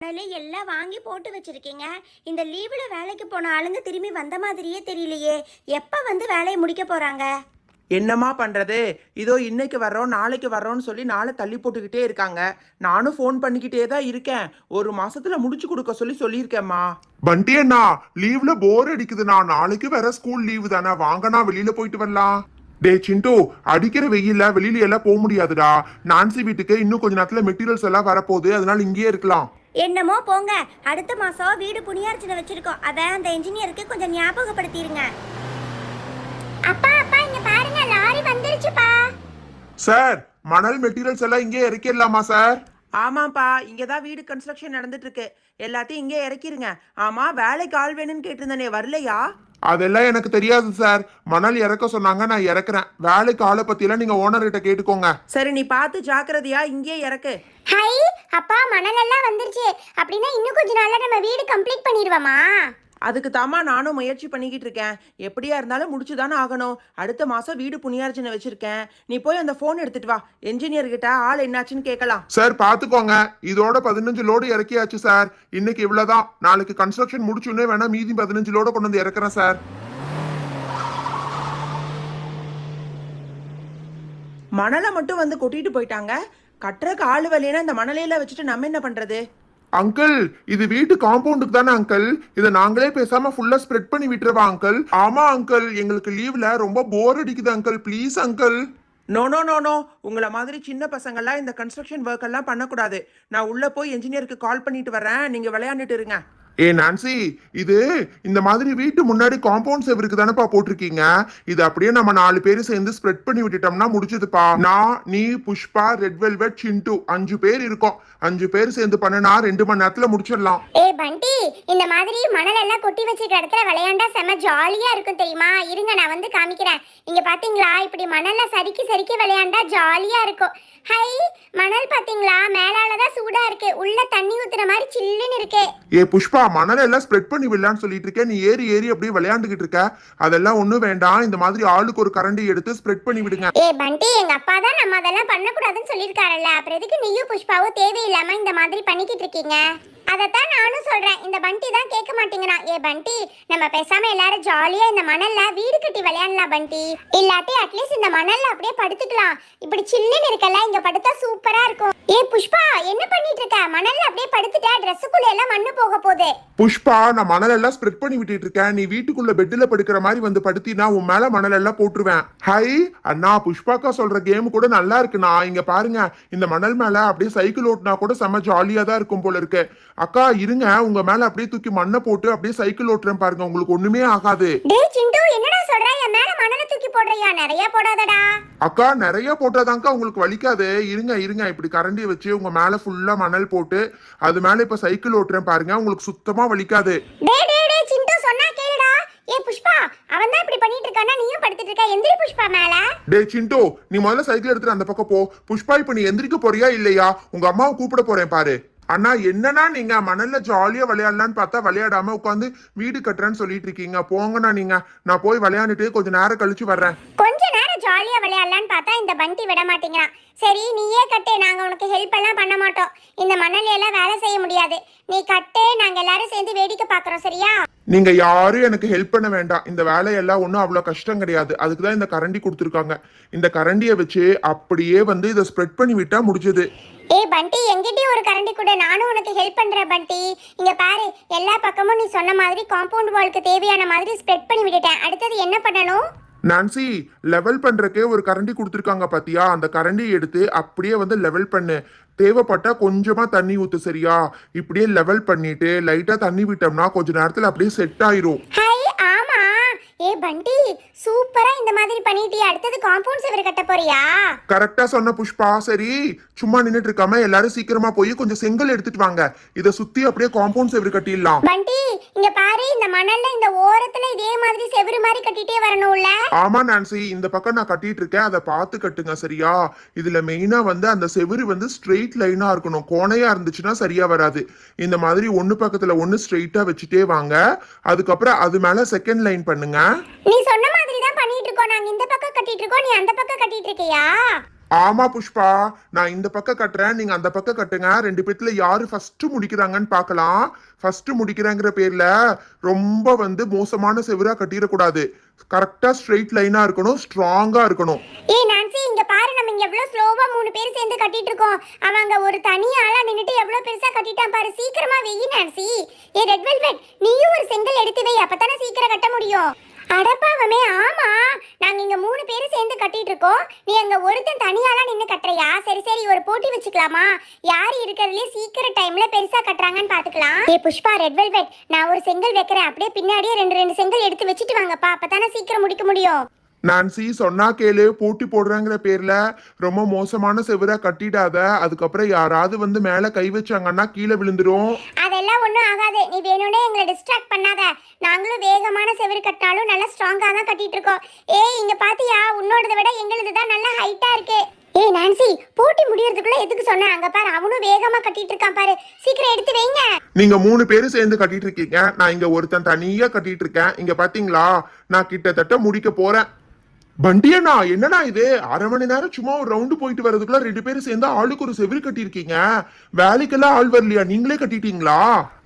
எல்லாம் வாங்கி போட்டு வச்சிருக்கீங்க. இந்த லீவுல வேலைக்கு போன ஆளுங்க திரும்பி வந்த மாதிரியே தெரியலையே. எப்ப வந்து வேலையை முடிக்க போறாங்க? என்னம்மா பண்றது? இதோ இன்னைக்கு வர்றோம் நாளைக்கு வர்றோம்னு சொல்லி நாளை தள்ளி போட்டுக்கிட்டே இருக்காங்க. நானும் ஃபோன் பண்ணிக்கிட்டே தான் இருக்கேன். ஒரு மாசத்துல முடிச்சு கொடுக்க சொல்லி சொல்லியிருக்கேம்மா. பண்டி அண்ணா, லீவ்ல போர் அடிக்குதுண்ணா. நாளைக்கு வேற ஸ்கூல் லீவு தானே, வாங்கண்ணா வெளியில போயிட்டு வரலாம். டே சிண்டு, அடிக்கிற வெயில்ல வெளியில எல்லாம் போக முடியாதுடா. நான்சி வீட்டுக்கு இன்னும் கொஞ்ச நேரத்துல மெட்டீரியல்ஸ் எல்லாம் வரப்போகுது, அதனால இங்கேயே இருக்கலாம். என்னமோ போங்க. அடுத்த மாசம் வீடு புனியார்ச்சனை வச்சிருக்கோம். அதை அந்த என்ஜினியருக்கு கொஞ்சம் ஞாபகப்படுத்திடுங்க. அப்பா அப்பா இங்க பாருங்க, லாரி வந்துருச்சுப்பா. சார், மணல் மெட்டீரியல்ஸ் எல்லாம் இங்கே இறக்கிடலாமா சார்? ஆமாப்பா, இங்கதான் வீடு கன்ஸ்ட்ரக்ஷன் நடந்துட்டு இருக்கு. எல்லாத்தையும் இங்கே இறக்கிருங்க. ஆமா, வேலைக்கு ஆள் வேணும்னு கேட்டிருந்தனே, வரலையா? அதெல்லாம் எனக்கு தெரியாது சார். மணல் இறக்க சொன்னாங்க, நான் இறக்குறேன். வேலைக்கு ஆளை பத்தியெல்லாம் நீங்க ஓனர் கிட்ட கேட்டுக்கோங்க. சரி, நீ பார்த்து ஜாக்கிரதையா இங்கே இறக்கு. ஹை அப்பா, மணல் எல்லாம் வந்துருச்சு. அப்படின்னா இன்னும் கொஞ்ச நாள்ல நம்ம வீடு கம்ப்ளீட் பண்ணிடுவோமா? அதுக்கு தாமா நானும் முயற்சி பண்ணிக்கிட்டு இருக்கேன். எப்படியா இருந்தாலும் முடிச்சுதானே ஆகணும். அடுத்த மாசம் வீடு புனியார்ச்சனை வச்சிருக்கேன். நீ போய் அந்த போன் எடுத்துட்டு வா. என்ஜினியர் கிட்ட ஆள் என்னாச்சுன்னு கேட்கலாம். சார் பாத்துக்கோங்க, இதோட 15 லோடு இறக்கியாச்சு சார். இன்னைக்கு இவ்வளவுதான். நாளைக்கு கன்ஸ்ட்ரக்ஷன் முடிச்சுன்னே வேணா மீதி 15 லோட கொண்டு வந்து இறக்குறேன் சார். மணலை மட்டும் வந்து கொட்டிட்டு போயிட்டாங்க. கட்டுறக்கு ஆளு வழியினா இந்த மணலையெல்லாம் வச்சுட்டு நம்ம என்ன பண்றது? அங்கிள், இது வீட்டு காம்பவுண்டுக்கு தானே அங்கிள்? இதை நாங்களே பேசாம ஃபுல்லா ஸ்ப்ரெட் பண்ணி விட்டுருவா அங்கிள்? ஆமா அங்கிள், எங்களுக்கு லீவ்ல ரொம்ப போர் அடிக்குது uncle, please uncle. No no no no, உங்களை மாதிரி சின்ன பசங்கள்லாம் இந்த கன்ஸ்ட்ரக்ஷன் ஒர்க் எல்லாம் பண்ணக்கூடாது. நான் உள்ள போய் என்ஜினியருக்கு கால் பண்ணிட்டு வரேன், நீங்க விளையாண்டுட்டு இருங்க. ஏ நான்சி, இது இந்த மாதிரி வீட்டு முன்னாடி காம்பவுண்ட் செவருக்கு தானேப்பா போட்டிருக்கீங்க. இது அப்படியே நம்ம 4 பேர் சேர்ந்து ஸ்ப்ரெட் பண்ணி விட்டுட்டோம்னா முடிச்சதுப்பா. நான், நீ, புஷ்பா, ரெட் வெல்வெட், சிண்டு 5 பேர் இருக்கோம். 5 பேர் சேர்ந்து பண்ணனா 2 மணி நேரத்துல முடிச்சிடலாம். ஏ பண்டி, இந்த மாதிரி மணல் எல்லாம் கொட்டி வச்சிருக்க இடத்துல விளையாண்டா செம ஜாலியா இருக்கும் தெரியுமா? இருங்க, நான் வந்து காமிக்கிறேன். இங்க பாத்தீங்களா, இப்படி மணல்ல சறுக்கி சறுக்கி விளையாண்டா ஜாலியா இருக்கும். ஹை, மணல் பாத்தீங்களா, மேலாலதான் சூடா இருக்கு, உள்ள தண்ணி ஊத்துற மாதிரி சில்லுன்னு இருக்கு. ஏ புஷ்பா, மணல் எல்லாம் ஸ்ப்ரெட் பண்ணி விடலான்னு சொல்லிட்டு இருக்கேன், நீ ஏறி ஏறி அப்படியே விளையாண்டுகிட்டு இருக்க. அதெல்லாம் ஒண்ணும் வேண்டாம். இந்த மாதிரி ஆளுக்கு ஒரு கரண்டி எடுத்து ஸ்ப்ரெட் பண்ணி விடுங்க. ஏ பண்டி, எங்க அப்பா தான் நம்ம அதெல்லாம் பண்ணக்கூடாதுன்னு சொல்லியிருக்காருல்ல, அப்புறம் எதுக்கு நீயும் புஷ்பாவும் தேவையில்லாம இந்த மாதிரி பண்ணிக்கிட்டு இருக்கீங்க? அதைத்தான் நானும் சொல்றேன். இந்த பண்டி தான் கேட்க மாட்டேங்கிறான். ஏ பண்டி, நம்ம பேசாம எல்லாரும் ஜாலியா இந்த மணல்ல வீடு கட்டி விளையாடலாம் பண்டி. இல்லாட்டி அட்லீஸ்ட் இந்த மணல்ல அப்படியே படுத்துக்கலாம். இப்படி சில்லுன்னு இருக்கல, இங்க படுத்தா சூப்பரா இருக்கும். ஏ புஷ்பா, என்ன பண்ணிட்டு இருக்க? மணல்ல அப்படியே படுத்துட்டா ட்ரெஸ்ஸுக்குள்ள எல்லாம் மண்ணு போக போகுது. புஷ்பா, நான் மணல் எல்லாம் ஸ்ப்ரெட் பண்ணி விட்டுட்டு இருக்கேன். நீ வீட்டுக்குள்ள பெட்ல படுக்கிற மாதிரி வந்து படுத்தினா உன் மேல மணல் எல்லாம் போட்டுருவேன். ஹை அண்ணா, புஷ்பாக்கா சொல்ற கேம் கூட நல்லா இருக்குண்ணா. இங்க பாருங்க, இந்த மணல் மேல அப்படியே சைக்கிள் ஓட்டினா கூட செம்ம ஜாலியா தான் இருக்கும் போல இருக்கு. அக்கா இருங்க, உங்க மேல அப்படியே தூக்கி மண்ணை போட்டு அப்படியே சைக்கிள் ஓட்டுறேன் பாருங்க, உங்களுக்கு ஒண்ணுமே ஆகாது. டேய் சிண்டு, என்னடா சொல்ற? என் மேல மணலை தூக்கி போடுறியா? நிறைய போடாதடா. அக்கா, நிறைய போட்டாதான்க்கா உங்களுக்கு வலிக்காது. இருங்க இருங்க, இப்படி கரண்டியை வச்சு உங்க மேல ஃபுல்லா மணல் போட்டு அது மேல இப்ப சைக்கிள் ஓட்டுறேன் பாருங்க, உங்களுக்கு சுத்தமா வலிக்காது. டேய் டேய் டேய் சிண்டு, சொன்னா கேளுடா. ஏ புஷ்பா, அவன் தான் இப்படி பண்ணிட்டு இருக்கானா, நீயும் படுத்துட்டு இருக்க. எந்திரி புஷ்பா மேல. டே சிண்டு, நீ முதல்ல சைக்கிள் எடுத்துட்டு அந்த பக்கம் போ. புஷ்பா, இப்ப நீ எந்திரிக்க போறியா இல்லையா? உங்க அம்மாவை கூப்பிட போறேன் பாரு. அண்ணா, என்னன்னா நீங்க மணல்ல ஜாலியா விளையாடலான்னு பார்த்தா விளையாடாம உட்காந்து வீடு கட்டுறேன்னு சொல்லிட்டு இருக்கீங்க. போங்கண்ணா நீங்க. நான் போய் விளையாண்டுட்டு கொஞ்ச நேரம் கழிச்சு வர்றேன். கொஞ்ச நேரம் ஜாலியா விளையாடலான்னு பார்த்தா இந்த பண்டி விட மாட்டேங்கிறான். சரி, நீயே கட்டு, நாங்க உனக்கு ஹெல்ப் எல்லாம் பண்ண மாட்டோம். இந்த மணல் எல்லாம் வேலை செய்ய முடியாது. நீ கட்டு, நாங்க எல்லாரும் சேர்ந்து வேடிக்கை பாக்குறோம், சரியா? நீங்க யாரும் எனக்கு ஹெல்ப் பண்ண வேண்டாம். இந்த வேலையெல்லாம் ஒன்றும் அவ்வளோ கஷ்டம் கிடையாது. அதுக்கு தான் இந்த கரண்டி கொடுத்துருக்காங்க. இந்த கரண்டியை வச்சு அப்படியே வந்து இதை ஸ்ப்ரெட் பண்ணி விட்டா முடிஞ்சது. ஏய் பண்டி, எங்கிட்டயும் ஒரு கரண்டி கூட, நானும் உனக்கு ஹெல்ப் பண்றேன் பண்டி. இங்க பாரு, எல்லா பக்கமும் நீ சொன்ன மாதிரி காம்பவுண்ட் வாலுக்கு தேவையான மாதிரி ஸ்ப்ரெட் பண்ணி விட்டுட்டேன். அடுத்தது என்ன பண்ணணும்? நான்சி, லெவல் பண்றதுக்கே ஒரு கரண்டி கொடுத்துருக்காங்க பாத்தியா? அந்த கரண்டி எடுத்து அப்படியே வந்து லெவல் பண்ணு. தேவைப்பட்டா கொஞ்சமா தண்ணி ஊத்து, சரியா? இப்படியே லெவல் பண்ணிட்டு லைட்டா தண்ணி விட்டோம்னா கொஞ்ச நேரத்துல அப்படியே செட் ஆயிரும். ஹை ஆமா. ஏ பண்டி, சூப்பரா இந்த மாதிரி பண்ணிட்டியா? அடுத்தது காம்பவுண்ட் சுவர் கட்ட போறியா? கரெக்டா சொன்ன புஷ்பா. சரி, சும்மா நின்னுட்டு இருக்காம எல்லாரும் சீக்கிரமா போய் கொஞ்சம் செங்கல் எடுத்துட்டு வாங்க. இத சுத்தி அப்படியே காம்பவுண்ட் செவர் கட்டிடலாம். பண்டி, இங்க பாரு, இந்த மணல்ல இந்த ஓரத்துல இதே மாதிரி செவுரு மாதிரி கட்டிட்டே வரணும்ல? ஆமா நான்சி, இந்த பக்கம் நான் கட்டிட்டு இருக்கேன், அதை பார்த்து கட்டுங்க, சரியா? இதுல மெயினா வந்து அந்த செவுரு வந்து ஸ்ட்ரெயிட் லைனா இருக்கணும். கோணையா இருந்துச்சுன்னா சரியா வராது. இந்த மாதிரி ஒன்னு பக்கத்துல ஒன்னு ஸ்ட்ரெயிட்டா வச்சுட்டே வாங்க. அதுக்கப்புறம் அது மேல செகண்ட் லைன் பண்ணுங்க. நீ சொன்ன மாதிரி தான் பண்ணிட்டு இருக்கோம். நாங்க இந்த பக்கம் கட்டிட்டு இருக்கோம், நீ அந்த பக்கம் கட்டிட்டு இருக்கியா? ஆமா புஷ்பா, நான் இந்த பக்கம் கட்டுறேன், நீங்க அந்த பக்கம் கட்டுங்க. ரெண்டு பேத்துல யாரு ஃபர்ஸ்ட் முடிக்கிறாங்கன்னு பார்க்கலாம். ஃபர்ஸ்ட் முடிக்கிறேங்கிற பேர்ல ரொம்ப மோசமான செவுரா கட்டிடக்கூடாது. கரெக்டா ஸ்ட்ரெயிட் லைனா இருக்கணும், ஸ்ட்ராங்கா இருக்கணும். ஏய் நான்சி, இங்க பாரு, நம்ம இங்க எவ்வளவு ஸ்லோவா மூணு பேர் சேர்ந்து கட்டிட்டு இருக்கோம். அவங்க ஒரு தனி ஆளா நின்னுட்டு எவ்வளவு பெருசா கட்டிட்டான் பாரு. சீக்கிரமா வெயி நான்சி. ஏ ரெட் வெல்வெட், நீயும் ஒரு செங்கல் எடுத்து வை, அப்பதானே சீக்கிரம் கட்ட முடியும். அடப்பாவமே, ஆமா, நாங்க இங்க மூணு பேரும் சேர்ந்து கட்டிட்டு இருக்கோம். நீ அங்க ஒருத்தன் தனியாளா நின்னு கட்டுறியா? சரி சரி, ஒரு போட்டி வச்சுக்கலாமா? யாரு இருக்கிறதுலே சீக்கிரம் டைம்ல பெருசா கட்டுறாங்கன்னு பாத்துக்கலாம். ஏ புஷ்பா, ரெட் வெல்வெட், நான் ஒரு செங்கல் வைக்கிறேன், அப்படியே பின்னாடியே ரெண்டு ரெண்டு செங்கல் எடுத்து வச்சுட்டு வாங்கப்பா, அப்பதானே சீக்கிரம் முடிக்க முடியும். நான்சி, சொன்னா கேளு. போட்டி போடுறேங்கிற பேர்ல ரொம்ப மோசமான செவுரா கட்டிடாத. அதுக்கப்புறம் யாராவது மேல கை வச்சாங்கன்னா கீழே விழுந்துரும். அதெல்லாம் ஒண்ணும் ஆகாது. நீ வேணும்னே எங்களை டிஸ்ட்ராக்ட் பண்ணாத. நாங்களும் வேகமான செவுரு கட்டினாலும் நல்லா ஸ்ட்ராங்கா தான் கட்டிட்டு இருக்கோம். ஏய் இங்க பாத்தியா, உன்னோடதை விட எங்களுது தான் நல்லா ஹைட்டா இருக்கு. ஏய் நான்சி, போட்டி முடியறதுக்குள்ள எதுக்கு சொன்ன? அங்க பாரு, அவனும் வேகமா கட்டிட்டு இருக்கான் பாரு. சீக்கிரம் எடுத்து வைங்க. நீங்க மூணு பேரும் சேர்ந்து கட்டிட்டு இருக்கீங்க, நான் இங்க ஒருத்தன் தனியா கட்டிட்டு இருக்கேன். இங்க பாத்தீங்களா, நான் கிட்டத்தட்ட முடிக்க போறேன். பண்டியண்ணா, என்னண்ணா இது? அரை மணி நேரம் சும்மா ஒரு ரவுண்டு போயிட்டு வரதுக்குள்ள ரெண்டு பேரும் சேர்ந்து ஆளுக்கு ஒரு செவுரு கட்டியிருக்கீங்க. வேலைக்கெல்லாம் ஆள் வரலையா? நீங்களே கட்டிட்டீங்களா?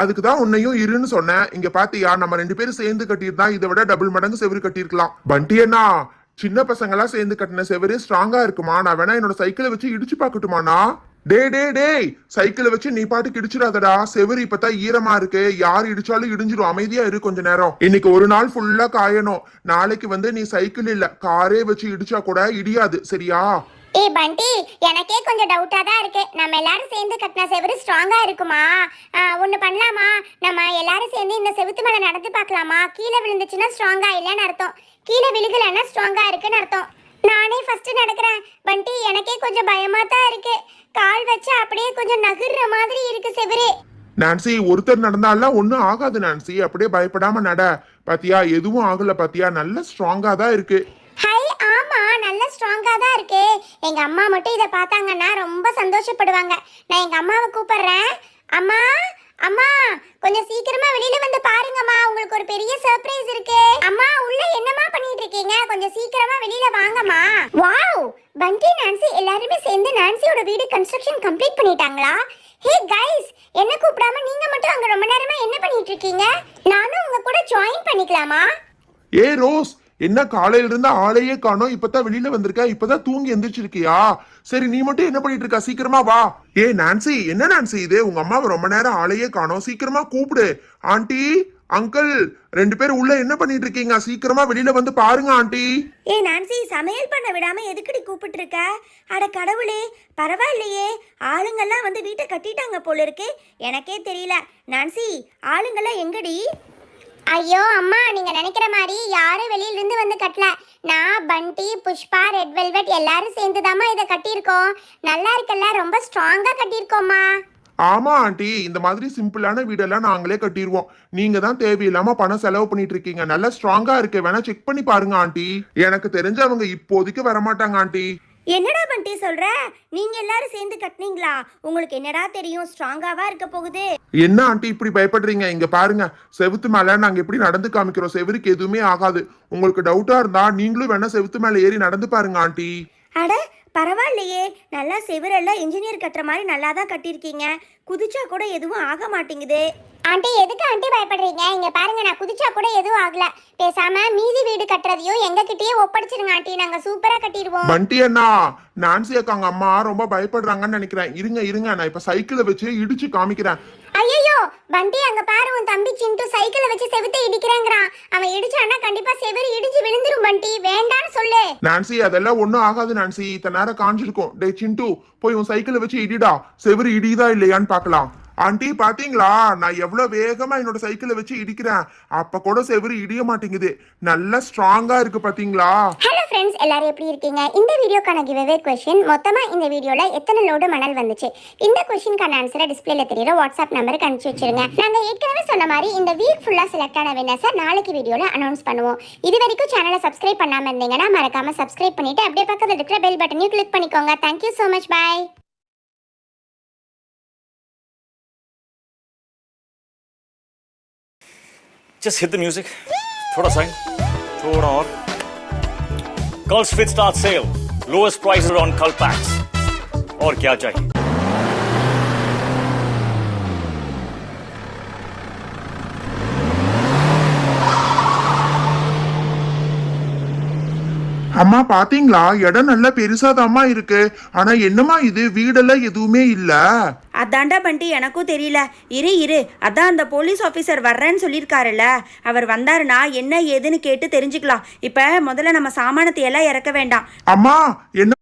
அதுக்குதான் உன்னையும் இருன்னு சொன்னேன். இங்க பாத்தியா, நம்ம ரெண்டு பேரும் சேர்ந்து கட்டியிருந்தா இதை விட டபுள் மடங்கு செவுரு கட்டியிருக்கலாம். பண்டியண்ணா, சின்ன பசங்களா சேர்ந்து கட்டின செவுரு ஸ்ட்ராங்கா இருக்குமா? நான் வேணா என்னோட சைக்கிளை வச்சு இடிச்சு பாக்கட்டுமாண்ணா? டேய், சைக்கிளை வச்சு நீ பாட்டுக்கு இடிச்சிடாதடா. செவுரு இப்பதான் ஈரமா இருக்கு, யார் இடிச்சாலும் இடிஞ்சிடும். அமைதியா இரு கொஞ்ச நேரம். இன்னைக்கு ஒரு நாள் ஃபுல்லா காயணும். நாளைக்கு நீ சைக்கிள் இல்ல காரே வச்சு இடிச்சா கூட இடியாது, சரியா? ஏய் பண்டி, எனக்கே கொஞ்சம் டவுட்டா தான் இருக்கு. நம்ம எல்லாரும் சேர்ந்து கட்டின செவுரு ஸ்ட்ராங்கா இருக்குமா? ஒண்ணு பண்ணலாமா? நம்ம எல்லாரும் சேர்ந்து இந்த செவுத்து மேல நடந்து பார்க்கலாமா? கீழே விழுந்துச்சுன்னா ஸ்ட்ராங்கா இல்லைன்னு அர்த்தம், கீழே விழுகலன்னா ஸ்ட்ராங்கா இருக்குன்னு அர்த்தம். நானே ஃபர்ஸ்ட் நடக்கிறேன் பண்டி, எனக்கே கொஞ்சம் பயமா தான் இருக்கு. கால் வச்சு அப்படியே கொஞ்சம் நகர்ற மாதிரி இருக்கு செவுரு. நான்சி, ஒருத்தர் நடந்தாலாம் ஒண்ணும் ஆகாது நான்சி, அப்படியே பயப்படாம நட. பாத்தியா, எதுவும் ஆகல. பாத்தியா, நல்ல ஸ்ட்ராங்கா தான் இருக்கு. ஹை, ஆமா, நல்ல ஸ்ட்ராங்கா தான் இருக்கு. எங்க அம்மா மட்டும் இத பார்த்தாங்கன்னா ரொம்ப சந்தோஷப்படுவாங்க. நான் எங்க அம்மாவை கூப்பிடுறேன். அம்மா, அம்மா, கொஞ்சம் சீக்கிரமா வெளியில வந்து பாருங்கம்மா, உங்களுக்கு ஒரு பெரிய சர்ப்ரைஸ் இருக்கு. அம்மா, உள்ள என்னம்மா பண்ணிட்டு இருக்கீங்க? கொஞ்சம் சீக்கிரமா வெளியில வாங்கம்மா. வாவ், பண்டி நான்சி எல்லாரும் சேர்ந்து நான்சியோட வீடு கன்ஸ்ட்ரக்ஷன் கம்ப்ளீட் பண்ணிட்டாங்களா? ஹே கைஸ், என்ன கூப்பிடாம நீங்க மட்டும் அங்க ரொம்ப நேரமா என்ன பண்ணிட்டு இருக்கீங்க? நானும் உங்க கூட ஜாயின் பண்ணிக்கலாமா? ஏ ரோஸ், என்ன காலையில இருந்து ஆளையே காணோம், இப்பதான் வெளியில வந்திருக்க, இப்பதான் தூங்கி எந்திரிச்சிருக்கியா? சரி, நீ மட்டும் என்ன பண்ணிட்டு இருக்கா? சீக்கிரமா வா. ஏ நான்சி, என்ன நான்சி இது? உங்க அம்மாவை ரொம்ப நேரம் ஆளையே காணோம், சீக்கிரமா கூப்பிடு. ஆண்டி, அங்கிள், ரெண்டு பேரும் உள்ள என்ன பண்ணிட்டு இருக்கீங்க? சீக்கிரமா வெளியில வந்து பாருங்க ஆண்டி. ஏ நான்சி, சமையல் பண்ண விடாம எதுக்குடி கூப்பிட்டு இருக்க? அட கடவுளே, பரவாயில்லையே, ஆளுங்கெல்லாம் வீட்டை கட்டிட்டாங்க போல இருக்கு. எனக்கே தெரியல. நான்சி, ஆளுங்கெல்லாம் எங்கடி? ஐயோ அம்மா, நீங்க நினைக்கிற மாதிரி யாரும் வெளியில இருந்து வந்து கட்டல. நான் பண்டி, புஷ்பா, ரெட் வெல்வெட் எல்லாரும் சேர்ந்துதாம்மா இதை கட்டியிருக்கோம். நல்லா இருக்குல்ல? ரொம்ப ஸ்ட்ராங்கா கட்டியிருக்கோம்மா. ஆமா ஆண்டி, இந்த மாதிரி சிம்பிளான வீடெல்லாம் நாங்களே கட்டிடுவோம். நீங்க தான் தேவையில்லாம பணம் செலவு பண்ணிட்டு இருக்கீங்க. நல்லா ஸ்ட்ராங்கா இருக்கு, வேணா செக் பண்ணி பாருங்க ஆண்டி. எனக்கு தெரிஞ்சவங்க இப்போதைக்கு வரமாட்டாங்க ஆண்டி. என்னடா பண்டி சொல்ற? நீங்க எல்லாரும் சேர்ந்து கட்டினீங்களா? உங்களுக்கு என்னடா தெரியும், ஸ்ட்ராங்காவா இருக்க போகுது. என்ன ஆண்டி இப்படி பயப்படுறீங்க? இங்க பாருங்க, செவுத்து மேல நாங்க எப்படி நடந்து காமிக்கிறோம். செவுருக்கு எதுவுமே ஆகாது. உங்களுக்கு டவுட்டா இருந்தா நீங்களும் வேணா செவுத்து மேல ஏறி நடந்து பாருங்க ஆண்டி. அட பரவாயில்லையே, நல்லா செவரெல்லாம் இன்ஜினியர் கட்டுற மாதிரி நல்லா தான் கட்டியிருக்கீங்க. குதிச்சா கூட எதுவும் ஆக மாட்டேங்குது. ஆண்டி, எதுக்கு ஆண்டி பயப்படுறீங்க? இங்க பாருங்க, நான் குதிச்சா கூட எதுவும் ஆகல. பேசாம மீதி வீடு கட்டுறதையும் எங்க கிட்டயே ஒப்படைச்சிருங்க ஆண்டி, நாங்க சூப்பரா கட்டிடுவோம். பண்டி அண்ணா, நான்சி அக்காங்க அம்மா ரொம்ப பயப்படுறாங்கன்னு நினைக்கிறேன். இருங்க, நான் இப்ப சைக்கிளை வச்சு இடிச்சு காமிக்கிறேன். ஐயோ பண்டி, அங்க பாரு, உன் தம்பி சிண்டு சைக்கிளை வச்சு செவுத்தை இடிக்கிறேங்கிறான். அவன் இடிச்சானா கண்டிப்பா செவுரு இடிச்சு விழுந்துரும் பண்டி, வேண்டான்னு சொல்லு. நான்சி, அதெல்லாம் ஒண்ணும் ஆகாது நான்சி, இத்தனை நேரம் காஞ்சிருக்கும். டே சிண்டு, போய் உன் சைக்கிளை வச்சு இடிடா. செவுரு இடிதா இல்லையான்னு பாக்கலாம். ஆண்டி பாத்தீங்களா, நான் எவ்வளவு வேகமா என்னோட சைக்கிளை வச்சு இடிக்கிறேன், அப்ப கூட செவுரு இடிய மாட்டேங்குது. நல்லா ஸ்ட்ராங்கா இருக்கு பாத்தீங்களா? ஹலோ ஃப்ரெண்ட்ஸ், எல்லாரும் எப்படி இருக்கீங்க? இந்த வீடியோக்கான கிவ்அவே क्वेश्चन, மொத்தமா இந்த வீடியோல எத்தனை லோடு மணல் வந்துச்சு? இந்த क्वेश्चनக்கான ஆன்சரை டிஸ்ப்ளேல தெரியுற வாட்ஸ்அப் நம்பருக்கு அனுப்பிச்சு வச்சிருங்க. நாங்க ஏற்கனவே சொன்ன மாதிரி இந்த வீக் ஃபுல்லா செலக்ட் ஆன வின்னர்ஸை நாளைக்கு வீடியோல அனௌன்ஸ் பண்ணுவோம். இது வரைக்கும் சேனலை சப்ஸ்கிரைப் பண்ணாம இருந்தீங்கன்னா மறக்காம சப்ஸ்கிரைப் பண்ணிட்டு அப்படியே பக்கத்துல இருக்கிற பெல் பட்டனையும் கிளிக் பண்ணிக்கோங்க. Thank you so much, bye. Just hit the music. थोड़ा सा, थोड़ा और. Girls Fit Start Sale. Lowest prices on Kal packs. और क्या चाहिए? அம்மா பாத்தீங்களா, இடம் நல்ல பெருசாதாம்மா இருக்கு. ஆனா என்னம்மா இது, வீடெல்லாம் எதுவுமே இல்ல. அதாண்டா பண்டி, எனக்கும் தெரியல. இரு அதான் அந்த போலீஸ் ஆஃபீஸர் வர்றேன்னு சொல்லியிருக்காருல்ல, அவர் வந்தாருன்னா என்ன ஏதுன்னு கேட்டு தெரிஞ்சுக்கலாம். இப்ப முதல்ல நம்ம சாமானத்தை எல்லாம் இறக்க வேண்டாம். அம்மா என்ன